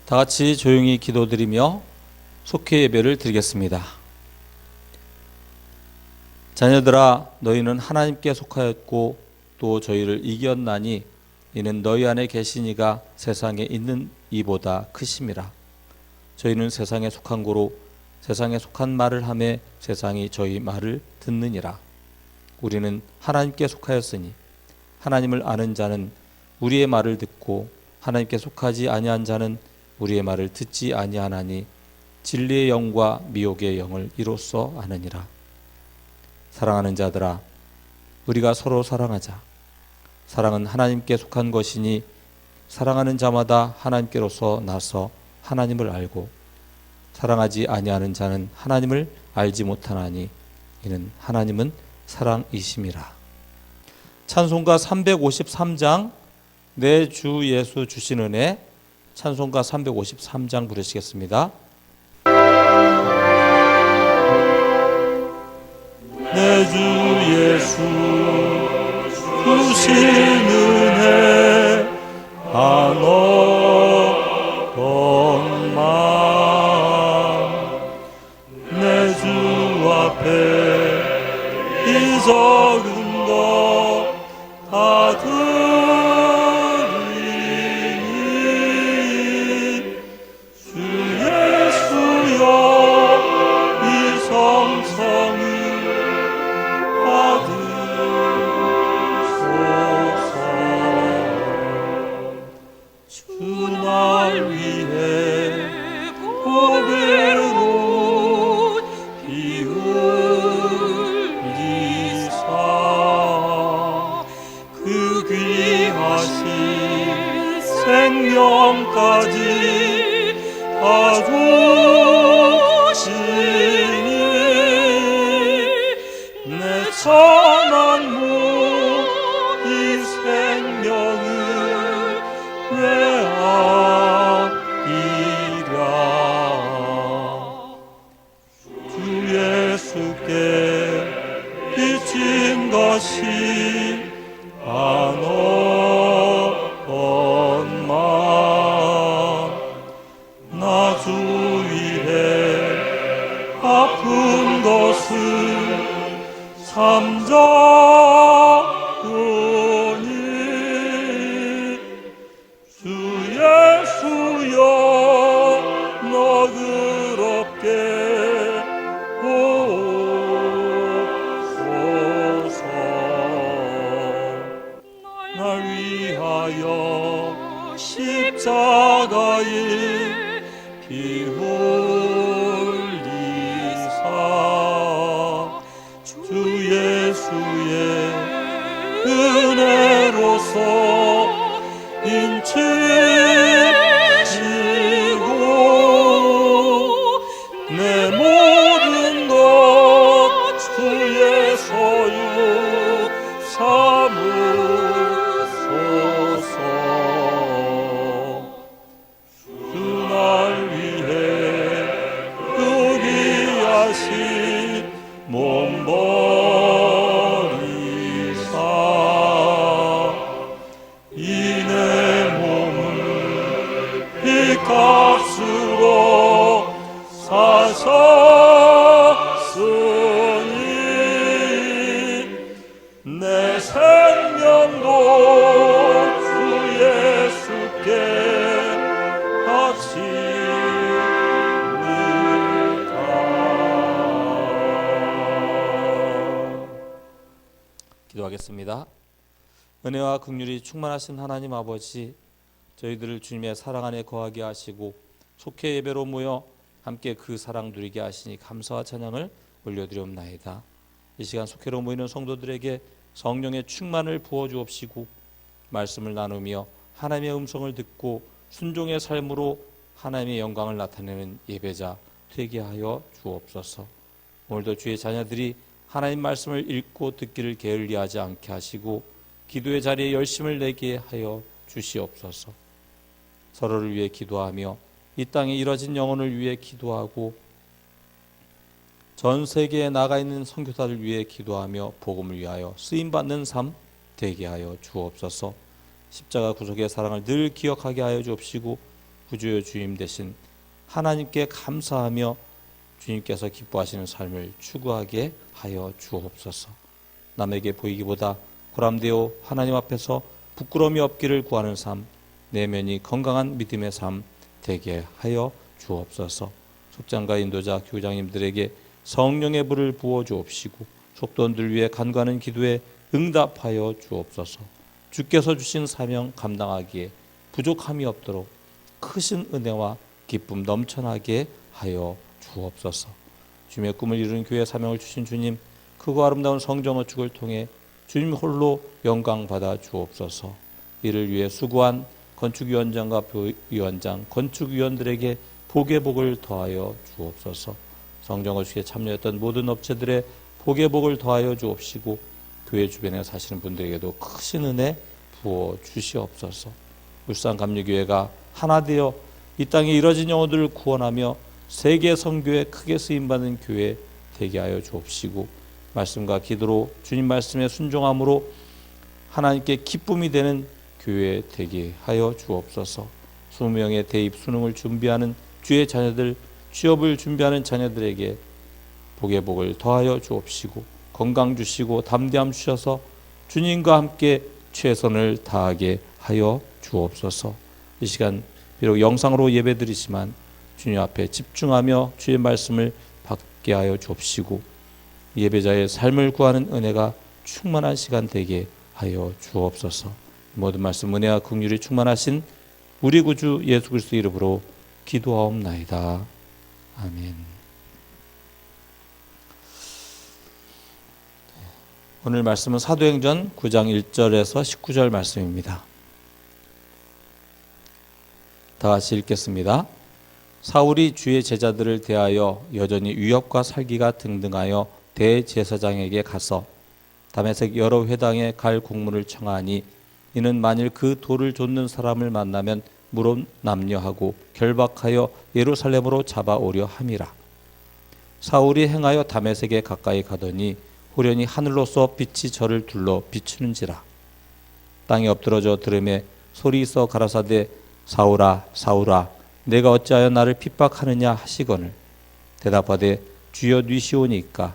다 같이 조용히 기도드리며 속회 예배를 드리겠습니다. 자녀들아, 너희는 하나님께 속하였고 또 저희를 이겼나니 이는 너희 안에 계신 이가 세상에 있는 이보다 크심이라. 저희는 세상에 속한 고로 세상에 속한 말을 하매 세상이 저희 말을 듣느니라. 우리는 하나님께 속하였으니 하나님을 아는 자는 우리의 말을 듣고 하나님께 속하지 아니한 자는 우리의 말을 듣지 아니하나니 진리의 영과 미혹의 영을 이로써 아느니라. 사랑하는 자들아, 우리가 서로 사랑하자. 사랑은 하나님께 속한 것이니 사랑하는 자마다 하나님께로서 나서 하나님을 알고 사랑하지 아니하는 자는 하나님을 알지 못하나니 이는 하나님은 사랑이심이라. 찬송가 353장 내 주 예수 주신 은혜, 찬송가 353장 부르시겠습니다. 내 주 예수 주신 은혜 한없건만 내 주 앞에 이 적은 것 다 드리니 주 예수여 이 성성을 받으소서. 주 날 위해 보배로운 피 흘리사 그 귀하신 생명까지 다 주시니 내 천한 몸 이 생명을 왜아끼랴. 주 예수께 비친 것이 한없건만 나 주 위해 아픈 것을 삼자으니 주 예수여 너그럽게 보소서. 날 위하여 십자가에 피 흘리사 주 예수의 은혜로서 인치시고 내 모든 것 주의 소유 삼으소서. 주 날 위해 그 귀하신 몸 버리사 이 내 몸을 피값으로 사셨으니 내 생명도 주 예수께 바칩니다. 기도하겠습니다. 은혜와 긍휼이 충만하신 하나님 아버지, 저희들을 주님의 사랑 안에 거하게 하시고 속회 예배로 모여 함께 그 사랑 누리게 하시니 감사와 찬양을 올려드리옵나이다. 이 시간 속회로 모이는 성도들에게 성령의 충만을 부어주옵시고 말씀을 나누며 하나님의 음성을 듣고 순종의 삶으로 하나님의 영광을 나타내는 예배자 되게 하여 주옵소서. 오늘도 주의 자녀들이 하나님 말씀을 읽고 듣기를 게을리하지 않게 하시고 기도의 자리에 열심을 내게 하여 주시옵소서. 서로를 위해 기도하며 이 땅에 이뤄진 영혼을 위해 기도하고 전 세계에 나가 있는 선교사를 위해 기도하며 복음을 위하여 쓰임받는 삶 되게 하여 주옵소서. 십자가 구속의 사랑을 늘 기억하게 하여 주옵시고 구주여 주임 되신 하나님께 감사하며 주님께서 기뻐하시는 삶을 추구하게 하여 주옵소서. 남에게 보이기보다 보람되어 하나님 앞에서 부끄러움이 없기를 구하는 삶, 내면이 건강한 믿음의 삶 되게 하여 주옵소서. 속장과 인도자 교장님들에게 성령의 불을 부어 주옵시고 속도원들 위해 간과하는 기도에 응답하여 주옵소서. 주께서 주신 사명 감당하기에 부족함이 없도록 크신 은혜와 기쁨 넘쳐나게 하여 주옵소서. 주님의 꿈을 이루는 교회 사명을 주신 주님, 크고 아름다운 성전 건축을 통해 주님 홀로 영광 받아 주옵소서. 이를 위해 수고한 건축위원장과 부위원장, 건축위원들에게 복의 복을 더하여 주옵소서. 성전 건축에 참여했던 모든 업체들의 복의 복을 더하여 주옵시고 교회 주변에 사시는 분들에게도 크신 은혜 부어 주시옵소서. 울산감리교회가 하나 되어 이 땅에 이뤄진 영혼들을 구원하며 세계 선교에 크게 쓰임받는 교회 되게 하여 주옵시고 말씀과 기도로 주님 말씀에 순종함으로 하나님께 기쁨이 되는 교회 되게 하여 주옵소서. 20명의 대입 수능을 준비하는 주의 자녀들, 취업을 준비하는 자녀들에게 복의 복을 더하여 주옵시고 건강 주시고 담대함 주셔서 주님과 함께 최선을 다하게 하여 주옵소서. 이 시간 비록 영상으로 예배드리지만 주님 앞에 집중하며 주의 말씀을 받게 하여 주옵시고 예배자의 삶을 구하는 은혜가 충만한 시간 되게 하여 주옵소서. 모든 말씀 은혜와 긍휼이 충만하신 우리 구주 예수 그리스도 이름으로 기도하옵나이다. 아멘. 오늘 말씀은 사도행전 9장 1절에서 19절 말씀입니다. 다 같이 읽겠습니다. 사울이 주의 제자들을 대하여 여전히 위협과 살기가 등등하여 대제사장에게 가서 다메섹 여러 회당에 갈 공문을 청하니 이는 만일 그 돌을 좇는 사람을 만나면 물론 남녀하고 결박하여 예루살렘으로 잡아오려 함이라. 사울이 행하여 다메섹에 가까이 가더니 호련히 하늘로서 빛이 저를 둘러 비추는지라. 땅에 엎드러져 들음에 소리 있어 가라사대 사울아 사울아 내가 어찌하여 나를 핍박하느냐 하시거늘 대답하되 주여 뉘시오니까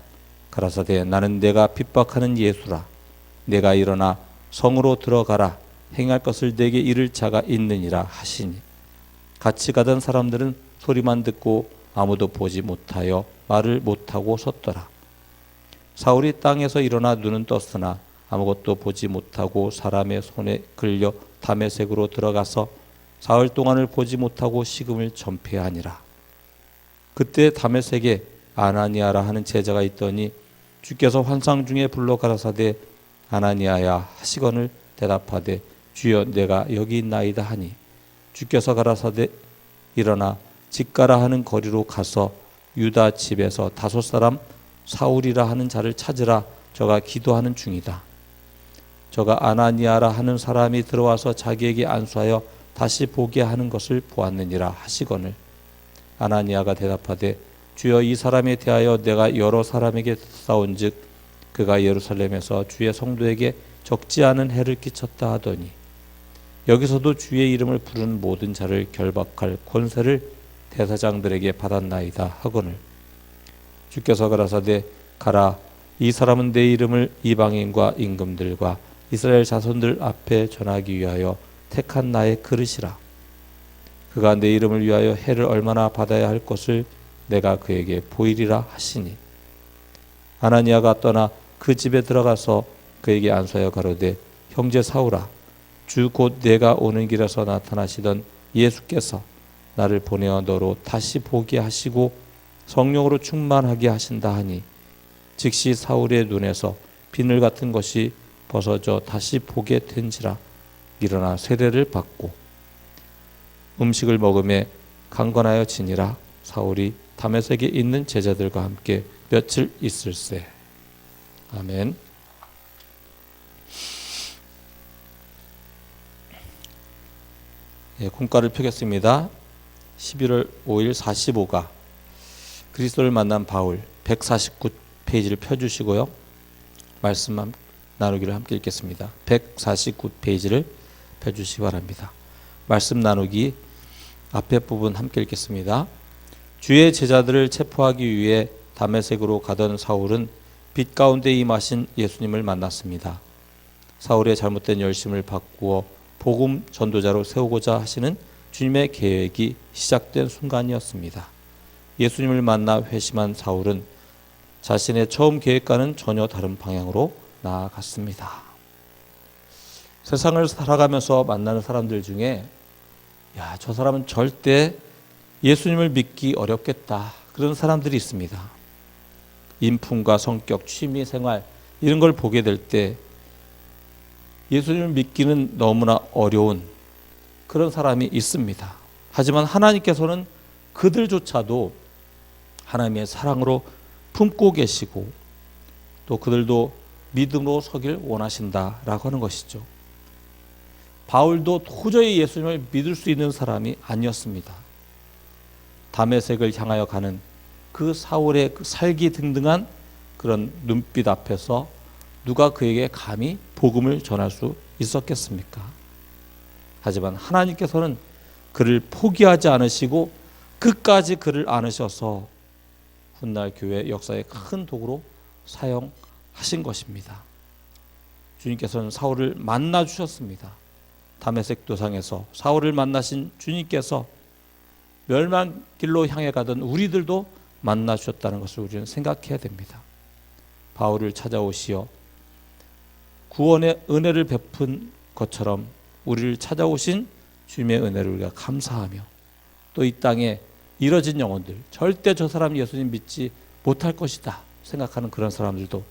가라사대 나는 내가 핍박하는 예수라. 내가 일어나 성으로 들어가라. 행할 것을 내게 이를 자가 있느니라 하시니 같이 가던 사람들은 소리만 듣고 아무도 보지 못하여 말을 못하고 섰더라. 사울이 땅에서 일어나 눈은 떴으나 아무것도 보지 못하고 사람의 손에 끌려 다메섹으로 들어가서 사흘 동안을 보지 못하고 식음을 전폐하니라. 그때 다메섹에 아나니아라 하는 제자가 있더니 주께서 환상 중에 불러 가라사대 아나니아야 하시거늘 대답하되 주여 내가 여기 있나이다 하니 주께서 가라사대 일어나 직가라 하는 거리로 가서 유다 집에서 5 사람 사울이라 하는 자를 찾으라. 저가 기도하는 중이다. 저가 아나니아라 하는 사람이 들어와서 자기에게 안수하여 다시 보게 하는 것을 보았느니라 하시거늘 아나니아가 대답하되 주여 이 사람에 대하여 내가 여러 사람에게 싸운즉 그가 예루살렘에서 주의 성도에게 적지 않은 해를 끼쳤다 하더니 여기서도 주의 이름을 부르는 모든 자를 결박할 권세를 대사장들에게 받았나이다 하거늘 주께서 가라사대 가라 이 사람은 내 이름을 이방인과 임금들과 이스라엘 자손들 앞에 전하기 위하여 택한 나의 그릇이라. 그가 내 이름을 위하여 해를 얼마나 받아야 할 것을 내가 그에게 보이리라 하시니 아나니아가 떠나 그 집에 들어가서 그에게 안수하여 가로되 형제 사울아 주 곧 내가 오는 길에서 나타나시던 예수께서 나를 보내어 너로 다시 보게 하시고 성령으로 충만하게 하신다 하니 즉시 사울의 눈에서 비늘 같은 것이 벗어져 다시 보게 된지라. 일어나 세례를 받고 음식을 먹음에 강건하여 지니라. 사울이 다메섹에 있는 제자들과 함께 며칠 있을세. 아멘. 예, 콩가를 펴겠습니다. 11월 5일 45가 그리스도를 만난 바울 149페이지를 펴주시고요. 말씀 나누기를 함께 읽겠습니다. 149페이지를 펴주시기 바랍니다. 말씀 나누기 앞에 부분 함께 읽겠습니다. 주의 제자들을 체포하기 위해 다메섹으로 가던 사울은 빛 가운데 임하신 예수님을 만났습니다. 사울의 잘못된 열심을 바꾸어 복음 전도자로 세우고자 하시는 주님의 계획이 시작된 순간이었습니다. 예수님을 만나 회심한 사울은 자신의 처음 계획과는 전혀 다른 방향으로 나아갔습니다. 세상을 살아가면서 만나는 사람들 중에 저 사람은 절대 예수님을 믿기 어렵겠다, 그런 사람들이 있습니다. 인품과 성격, 취미 생활 이런 걸 보게 될 때 예수님을 믿기는 너무나 어려운 그런 사람이 있습니다. 하지만 하나님께서는 그들조차도 하나님의 사랑으로 품고 계시고 또 그들도 믿음으로 서길 원하신다라고 하는 것이죠. 바울도 도저히 예수님을 믿을 수 있는 사람이 아니었습니다. 다메섹을 향하여 가는 그 사울의 그 살기등등한 그런 눈빛 앞에서 누가 그에게 감히 복음을 전할 수 있었겠습니까? 하지만 하나님께서는 그를 포기하지 않으시고 끝까지 그를 안으셔서 훗날 교회 역사의 큰 도구로 사용하신 것입니다. 주님께서는 사울을 만나 주셨습니다. 다메섹 도상에서 사울을 만나신 주님께서 멸망길로 향해 가던 우리들도 만나 주셨다는 것을 우리는 생각해야 됩니다. 바울을 찾아오시어 구원의 은혜를 베푼 것처럼 우리를 찾아오신 주님의 은혜를 우리가 감사하며 또 이 땅에 잃어진 영혼들, 절대 저 사람 예수님 믿지 못할 것이다 생각하는 그런 사람들도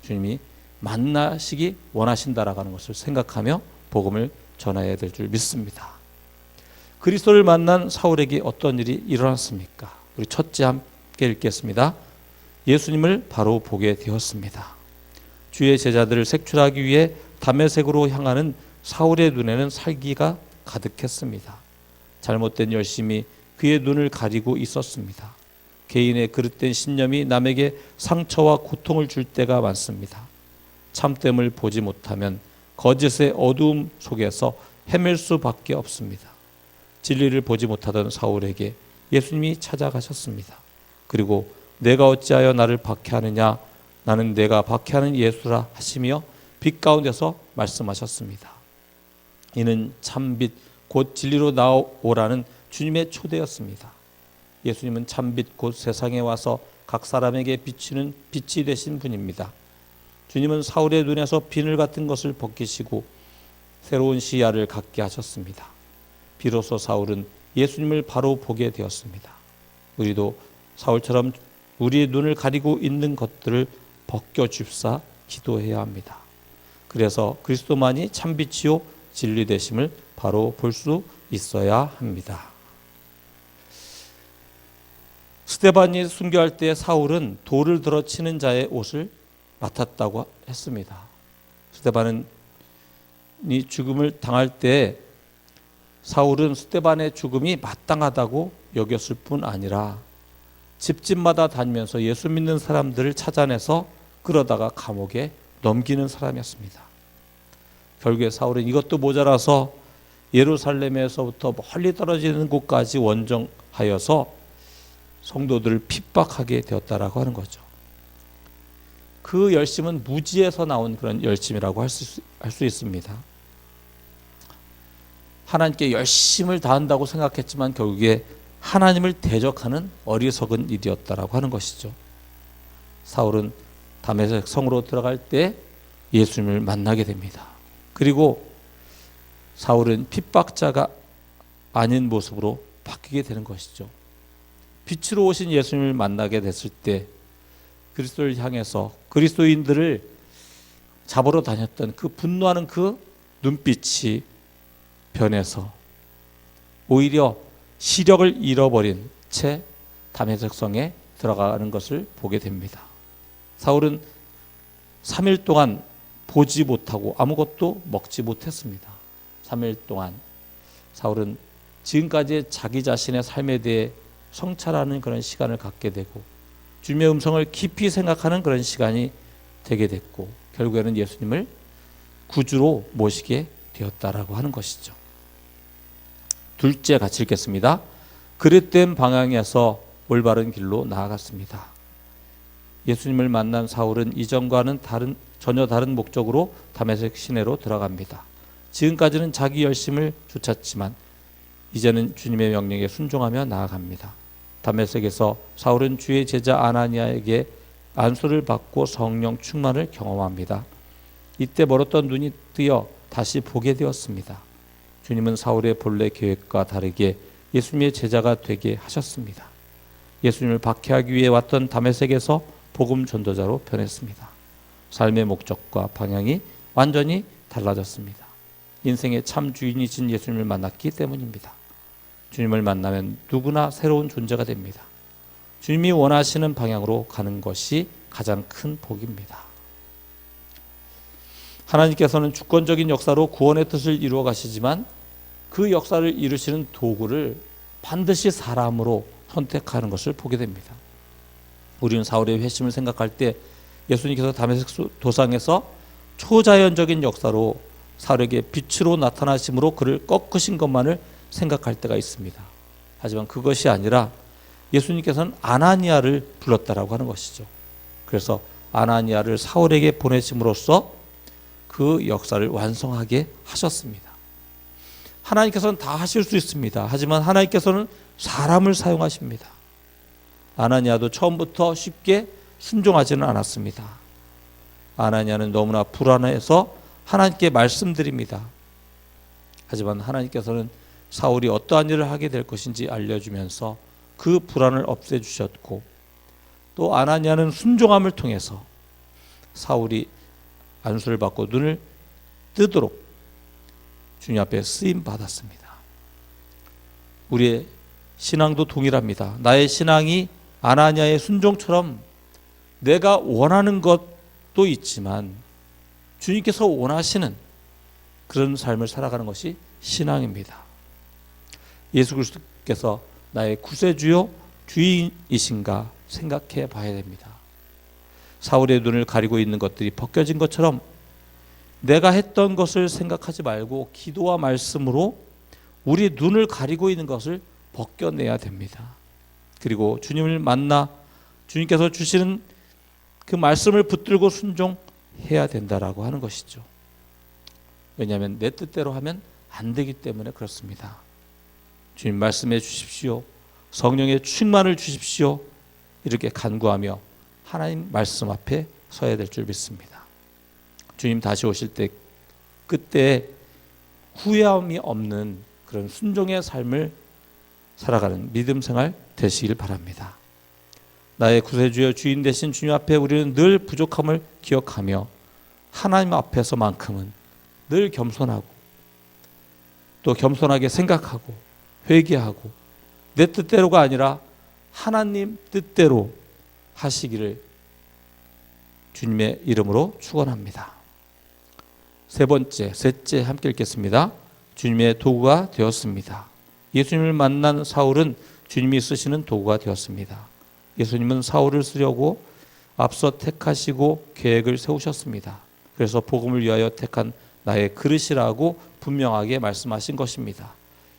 주님이 만나시기 원하신다라고 하는 것을 생각하며 복음을 전해야 될 줄 믿습니다. 그리스도를 만난 사울에게 어떤 일이 일어났습니까? 우리 첫째 함께 읽겠습니다. 예수님을 바로 보게 되었습니다. 주의 제자들을 색출하기 위해 다메섹으로 향하는 사울의 눈에는 살기가 가득했습니다. 잘못된 열심이 그의 눈을 가리고 있었습니다. 개인의 그릇된 신념이 남에게 상처와 고통을 줄 때가 많습니다. 참됨을 보지 못하면 거짓의 어두움 속에서 헤맬 수밖에 없습니다. 진리를 보지 못하던 사울에게 예수님이 찾아가셨습니다. 그리고 내가 어찌하여 나를 박해하느냐, 나는 내가 박해하는 예수라 하시며 빛 가운데서 말씀하셨습니다. 이는 참빛 곧 진리로 나오라는 주님의 초대였습니다. 예수님은 참빛 곧 세상에 와서 각 사람에게 비치는 빛이 되신 분입니다. 주님은 사울의 눈에서 비늘 같은 것을 벗기시고 새로운 시야를 갖게 하셨습니다. 비로소 사울은 예수님을 바로 보게 되었습니다. 우리도 사울처럼 우리의 눈을 가리고 있는 것들을 벗겨줍사 기도해야 합니다. 그래서 그리스도만이 참빛이요 진리 되심을 바로 볼 수 있어야 합니다. 스데반이 순교할 때 사울은 돌을 들어 치는 자의 옷을 맡았다고 했습니다. 스데반이 죽음을 당할 때 사울은 스데반의 죽음이 마땅하다고 여겼을 뿐 아니라 집집마다 다니면서 예수 믿는 사람들을 찾아내서 끌어다가 감옥에 넘기는 사람이었습니다. 결국에 사울은 이것도 모자라서 예루살렘에서부터 멀리 떨어지는 곳까지 원정하여서 성도들을 핍박하게 되었다라고 하는 거죠. 그 열심은 무지에서 나온 그런 열심이라고 할 수 있습니다. 하나님께 열심을 다한다고 생각했지만 결국에 하나님을 대적하는 어리석은 일이었다라고 하는 것이죠. 사울은 다메섹 성으로 들어갈 때 예수님을 만나게 됩니다. 그리고 사울은 핍박자가 아닌 모습으로 바뀌게 되는 것이죠. 빛으로 오신 예수님을 만나게 됐을 때 그리스도를 향해서 그리스도인들을 잡으러 다녔던 그 분노하는 그 눈빛이 변해서 오히려 시력을 잃어버린 채 다메섹 성에 들어가는 것을 보게 됩니다. 사울은 3일 동안 보지 못하고 아무것도 먹지 못했습니다. 3일 동안 사울은 지금까지 자기 자신의 삶에 대해 성찰하는 그런 시간을 갖게 되고 주님의 음성을 깊이 생각하는 그런 시간이 되게 됐고 결국에는 예수님을 구주로 모시게 되었다라고 하는 것이죠. 둘째 같이 읽겠습니다. 그릇된 방향에서 올바른 길로 나아갔습니다. 예수님을 만난 사울은 이전과는 전혀 다른 목적으로 다메섹 시내로 들어갑니다. 지금까지는 자기 열심을 쫓았지만 이제는 주님의 명령에 순종하며 나아갑니다. 다메섹에서 사울은 주의 제자 아나니아에게 안수를 받고 성령 충만을 경험합니다. 이때 멀었던 눈이 뜨여 다시 보게 되었습니다. 주님은 사울의 본래 계획과 다르게 예수님의 제자가 되게 하셨습니다. 예수님을 박해하기 위해 왔던 다메섹에서 복음 전도자로 변했습니다. 삶의 목적과 방향이 완전히 달라졌습니다. 인생의 참 주인이신 예수님을 만났기 때문입니다. 주님을 만나면 누구나 새로운 존재가 됩니다. 주님이 원하시는 방향으로 가는 것이 가장 큰 복입니다. 하나님께서는 주권적인 역사로 구원의 뜻을 이루어 가시지만 그 역사를 이루시는 도구를 반드시 사람으로 선택하는 것을 보게 됩니다. 우리는 사울의 회심을 생각할 때 예수님께서 다메섹 도상에서 초자연적인 역사로 사울에게 빛으로 나타나심으로 그를 꺾으신 것만을 생각할 때가 있습니다. 하지만 그것이 아니라 예수님께서는 아나니아를 불렀다라고 하는 것이죠. 그래서 아나니아를 사울에게 보내심으로써 그 역사를 완성하게 하셨습니다. 하나님께서는 다 하실 수 있습니다. 하지만 하나님께서는 사람을 사용하십니다. 아나니아도 처음부터 쉽게 순종하지는 않았습니다. 아나니아는 너무나 불안해서 하나님께 말씀드립니다. 하지만 하나님께서는 사울이 어떠한 일을 하게 될 것인지 알려주면서 그 불안을 없애주셨고, 또 아나니아는 순종함을 통해서 사울이 안수를 받고 눈을 뜨도록 주님 앞에 쓰임 받았습니다. 우리의 신앙도 동일합니다. 나의 신앙이 아나니아의 순종처럼 내가 원하는 것도 있지만 주님께서 원하시는 그런 삶을 살아가는 것이 신앙입니다. 예수 그리스도께서 나의 구세주요 주인이신가 생각해 봐야 됩니다. 사울의 눈을 가리고 있는 것들이 벗겨진 것처럼 내가 했던 것을 생각하지 말고 기도와 말씀으로 우리 눈을 가리고 있는 것을 벗겨내야 됩니다. 그리고 주님을 만나 주님께서 주시는 그 말씀을 붙들고 순종해야 된다라고 하는 것이죠. 왜냐하면 내 뜻대로 하면 안 되기 때문에 그렇습니다. 주님 말씀해 주십시오. 성령의 충만을 주십시오. 이렇게 간구하며 하나님 말씀 앞에 서야 될 줄 믿습니다. 주님 다시 오실 때 그때 후회함이 없는 그런 순종의 삶을 살아가는 믿음 생활 되시길 바랍니다. 나의 구세주여 주인 되신 주님 앞에 우리는 늘 부족함을 기억하며 하나님 앞에서만큼은 늘 겸손하고 또 겸손하게 생각하고 회개하고 내 뜻대로가 아니라 하나님 뜻대로 하시기를 주님의 이름으로 축원합니다. 셋째 함께 읽겠습니다. 주님의 도구가 되었습니다. 예수님을 만난 사울은 주님이 쓰시는 도구가 되었습니다. 예수님은 사울을 쓰려고 앞서 택하시고 계획을 세우셨습니다. 그래서 복음을 위하여 택한 나의 그릇이라고 분명하게 말씀하신 것입니다.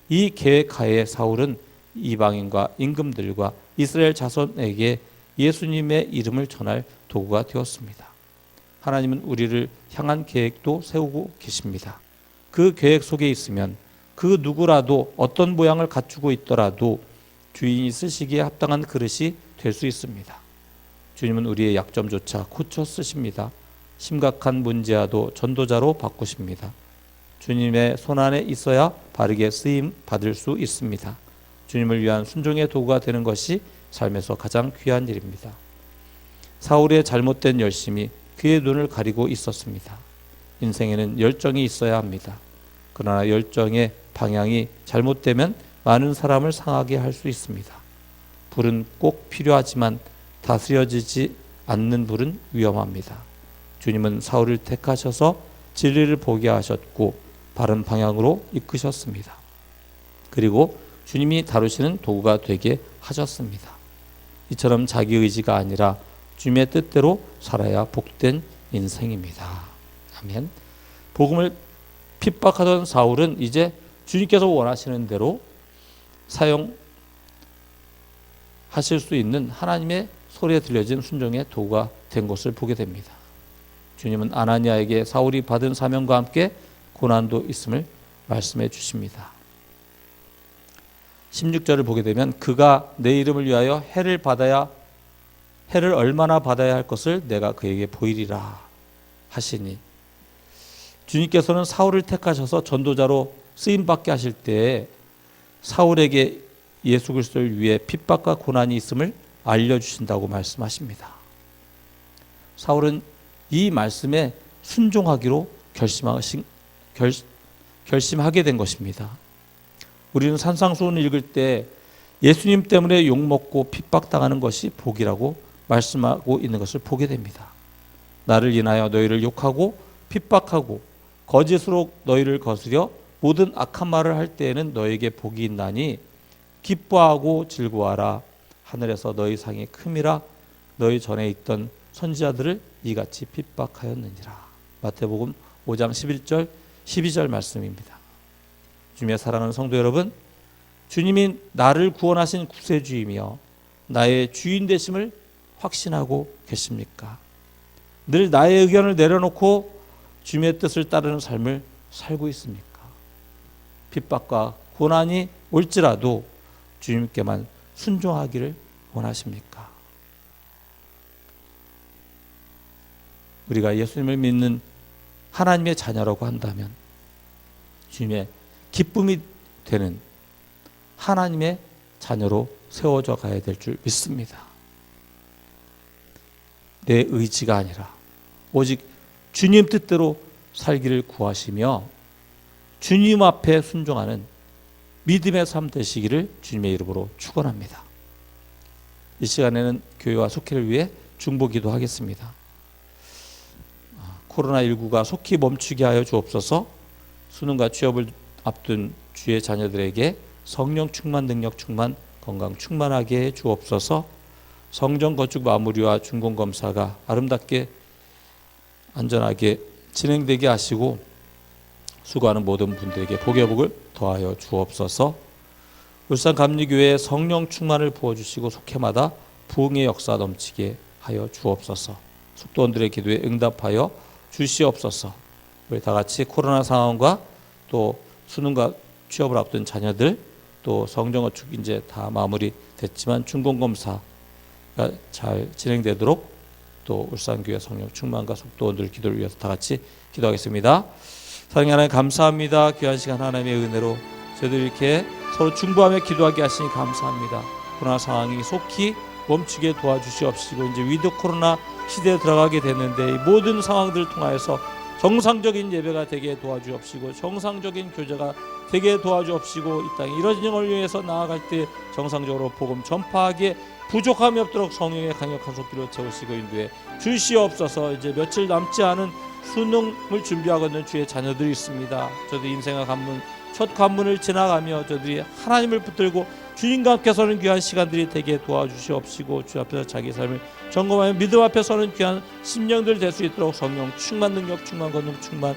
이 계획 하에 사울은 이방인과 임금들과 이스라엘 자손에게 예수님의 이름을 전할 도구가 되었습니다. 하나님은 우리를 향한 계획도 세우고 계십니다. 그 계획 속에 있으면 그 누구라도 어떤 모양을 갖추고 있더라도 주인이 쓰시기에 합당한 그릇이 될 수 있습니다. 주님은 우리의 약점조차 고쳐 쓰십니다. 심각한 문제와도 전도자로 바꾸십니다. 주님의 손안에 있어야 바르게 쓰임 받을 수 있습니다. 주님을 위한 순종의 도구가 되는 것이 삶에서 가장 귀한 일입니다. 사울의 잘못된 열심이 그의 눈을 가리고 있었습니다. 인생에는 열정이 있어야 합니다. 그러나 열정의 방향이 잘못되면 많은 사람을 상하게 할 수 있습니다. 불은 꼭 필요하지만 다스려지지 않는 불은 위험합니다. 주님은 사울을 택하셔서 진리를 보게 하셨고 바른 방향으로 이끄셨습니다. 그리고 주님이 다루시는 도구가 되게 하셨습니다. 이처럼 자기 의지가 아니라 주님의 뜻대로 살아야 복된 인생입니다. 아멘. 복음을 핍박하던 사울은 이제 주님께서 원하시는 대로 하실 수 있는 하나님의 소리에 들려진 순종의 도구가 된 것을 보게 됩니다. 주님은 아나니아에게 사울이 받은 사명과 함께 고난도 있음을 말씀해 주십니다. 16절을 보게 되면 그가 내 이름을 위하여 해를 얼마나 받아야 할 것을 내가 그에게 보이리라 하시니, 주님께서는 사울을 택하셔서 전도자로 쓰임받게 하실 때 사울에게 예수 그리스도를 위해 핍박과 고난이 있음을 알려주신다고 말씀하십니다. 사울은 이 말씀에 순종하기로 결심하게 된 것입니다. 우리는 산상수훈을 읽을 때 예수님 때문에 욕먹고 핍박당하는 것이 복이라고 말씀하고 있는 것을 보게 됩니다. 나를 인하여 너희를 욕하고 핍박하고 거짓으로 너희를 거스려 모든 악한 말을 할 때에는 너희에게 복이 있나니 기뻐하고 즐거워하라. 하늘에서 너희 상이 큼이라. 너희 전에 있던 선지자들을 이같이 핍박하였느니라. 마태복음 5장 11절 12절 말씀입니다. 주님의 사랑하는 성도 여러분, 주님이 나를 구원하신 구세주이며 나의 주인 되심을 확신하고 계십니까? 늘 나의 의견을 내려놓고 주님의 뜻을 따르는 삶을 살고 있습니까? 핍박과 고난이 올지라도 주님께만 순종하기를 원하십니까? 우리가 예수님을 믿는 하나님의 자녀라고 한다면 주님의 기쁨이 되는 하나님의 자녀로 세워져 가야 될 줄 믿습니다. 내 의지가 아니라 오직 주님 뜻대로 살기를 구하시며 주님 앞에 순종하는 믿음의 삶 되시기를 주님의 이름으로 축원합니다. 이 시간에는 교회와 속회를 위해 중보기도 하겠습니다. 코로나19가 속히 멈추게 하여 주옵소서. 수능과 취업을 앞둔 주의 자녀들에게 성령 충만, 능력 충만, 건강 충만하게 해 주옵소서. 성전 건축 마무리와 준공검사가 아름답게 안전하게 진행되게 하시고 수고하는 모든 분들에게 복의 복을 더하여 주옵소서. 울산 감리교회에 성령 충만을 부어주시고 속해마다 부흥의 역사 넘치게 하여 주옵소서. 속도원들의 기도에 응답하여 주시옵소서. 우리 다 같이 코로나 상황과 또 수능과 취업을 앞둔 자녀들, 또 성전건축 이제 다 마무리됐지만 준공검사가 잘 진행되도록 또 울산교회 성령 충만과 속도원들 기도를 위해서 다 같이 기도하겠습니다. 사랑하는 하나님 감사합니다. 귀한 시간 하나님의 은혜로 저희들 이렇게 서로 중보하며 기도하게 하시니 감사합니다. 코로나 상황이 속히 멈추게 도와주시옵시고 이제 위드 코로나 시대에 들어가게 됐는데 이 모든 상황들을 통하여서 정상적인 예배가 되게 도와주옵시고 정상적인 교제가 되게 도와주옵시고 이 땅에 이뤄진 영을 위해서 나아갈 때 정상적으로 복음 전파하기에 부족함이 없도록 성령의 강력한 손길로 채우시고 인도해 주시옵소서. 이제 며칠 남지 않은 수능을 준비하고 있는 주의 자녀들이 있습니다. 저도 인생의 관문, 첫 관문을 지나가며 저들이 하나님을 붙들고 주님과 함께 서는 귀한 시간들이 되게 도와주시옵시고 주 앞에서 자기 삶을 점검하며 믿음 앞에 서는 귀한 심령들 될 수 있도록 성령 충만, 능력 충만, 권능 충만,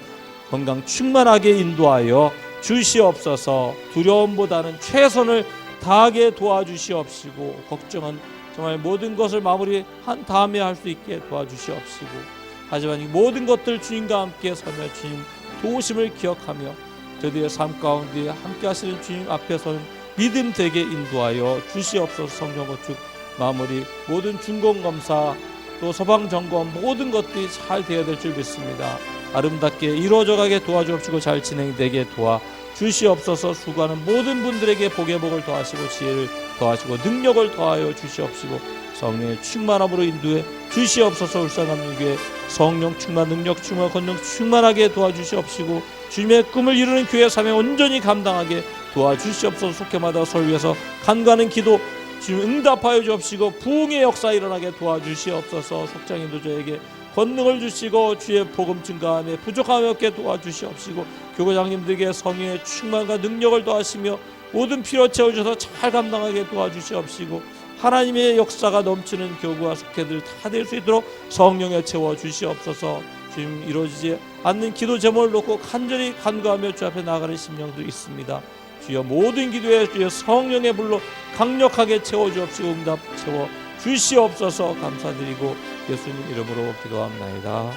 건강 충만하게 인도하여 주시옵소서. 두려움보다는 최선을 다하게 도와주시옵시고 걱정은 정말 모든 것을 마무리한 다음에 할 수 있게 도와주시옵시고 하지만 이 모든 것들 주님과 함께 서며 주님 도우심을 기억하며 저들의 삶 가운데 함께 하시는 주님 앞에 서는 믿음 되게 인도하여 주시옵소서. 성전건축 마무리 모든 준공검사 또 소방점검 모든 것들이 잘 되어야 될 줄 믿습니다. 아름답게 이루어져 가게 도와주옵시고 잘 진행되게 도와 주시옵소서. 수고하는 모든 분들에게 복의 복을 더하시고 지혜를 더하시고 능력을 더하여 주시옵시고 성령의 충만함으로 인도해 주시옵소서. 울산감리교회 성령 충만, 능력 충만, 권능 충만하게 도와주시옵시고 주님의 꿈을 이루는 교회 사명 온전히 감당하게 도와주시옵소서. 속해마다 서를 위해서 간과하는 기도 주님 응답하여 주옵시고 부흥의 역사 일어나게 도와주시옵소서. 속장인 저에게 권능을 주시고 주의 복음 증가함에 부족함이 없게 도와주시옵시고 교구장님들에게 성령의 충만과 능력을 더하시며 모든 필요 채워주셔서 잘 감당하게 도와주시옵시고 하나님의 역사가 넘치는 교구와 속회들 다 될 수 있도록 성령에 채워주시옵소서. 지금 이루어지지 않는 기도 제목을 놓고 간절히 간구하며 주 앞에 나아가는 심령도 있습니다. 주여 모든 기도에 주여 성령의 불로 강력하게 채워주옵시고 응답 채워 주시옵소서. 감사드리고 예수님 이름으로 기도합나이다.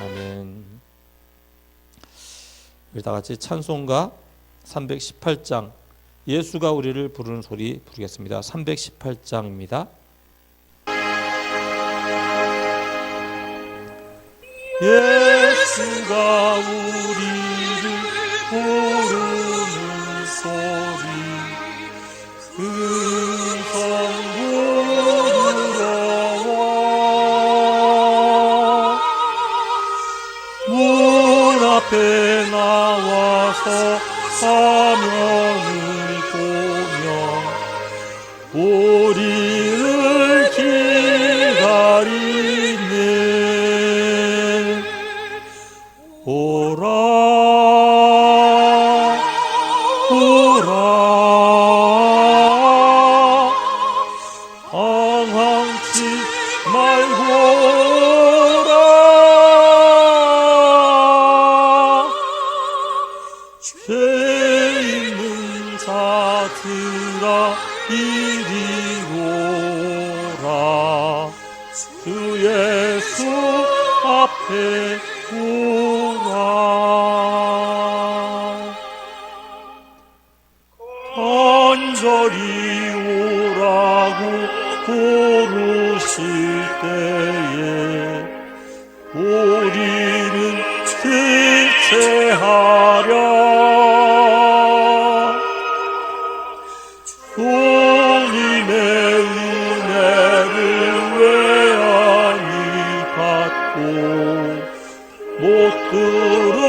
아멘. 우리 다 같이 찬송가 318장 예수가 우리를 부르는 소리 부르겠습니다. 318장입니다. 예수가 우리를 부르는 소리 음성 부르러와 문 앞에 나와서 사명을 보며 우리를 기다리네. 오라 오라 방황치 말고 오라 죄 있는 자들아 이리로 오라 주 예수 앞에 오라 간절히 오라고 부르실 때에 우리는 실체하랴 주님의 은혜를 외아니 받고 못 들은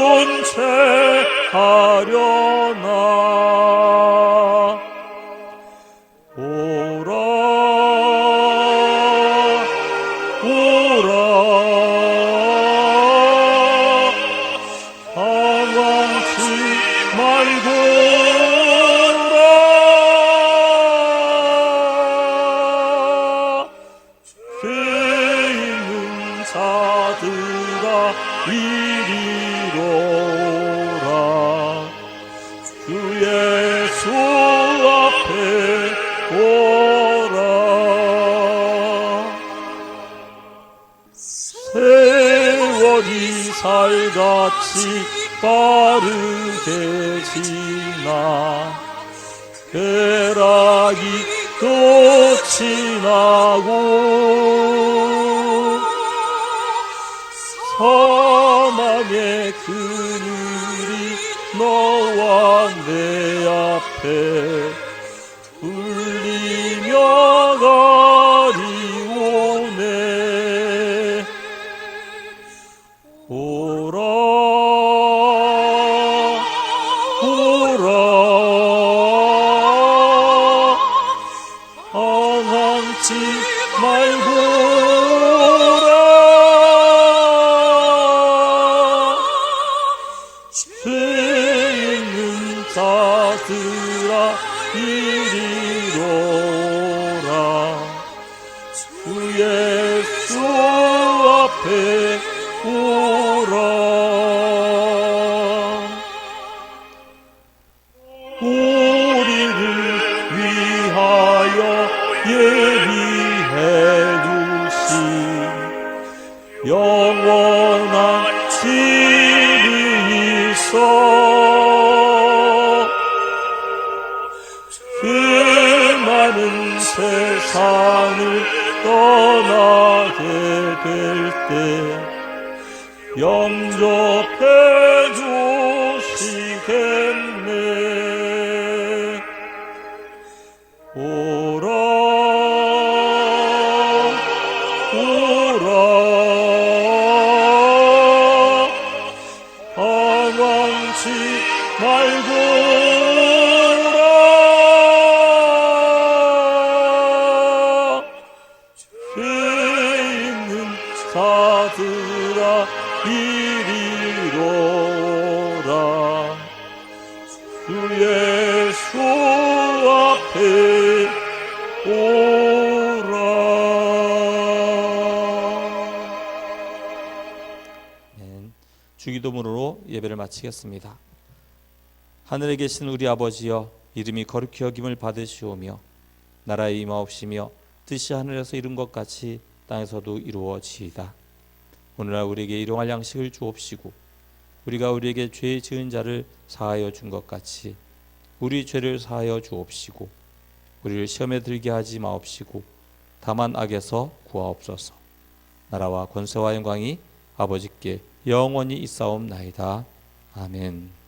채 하려나. 오라 오라 방황치 말고 오라 죄 있는 자들아 이리로 오라 주 예수 앞에 오라 세월이 살같이 빠르게 지나 쾌락이 끝이 나고 사망의 그늘이 너와 내 앞에 울리며 가리오네. 오라 오라 방황치 말고 오라 죄 있는 자들아 이리로 오라 주 예수 앞에 오라 우리를 위하여 예비해 두신 영원한 집이 있어 그 많은 세상을 떠나게 될 때 영접해 주시겠네. 오라 오라 방황치 말고 오라 죄 있는 자들아 이리로 오라 주 예수 앞에 오라. 주기도문으로 예배를 마치겠습니다. 하늘에 계신 우리 아버지여 이름이 거룩히 여김을 받으시오며 나라의 임하옵시며 뜻이 하늘에서 이룬 것 같이 땅에서도 이루어지이다. 오늘날 우리에게 일용할 양식을 주옵시고 우리가 우리에게 죄 지은 자를 사하여 준 것 같이 우리 죄를 사하여 주옵시고 우리를 시험에 들게 하지 마옵시고 다만 악에서 구하옵소서. 나라와 권세와 영광이 아버지께 영원히 있사옵나이다. 아멘.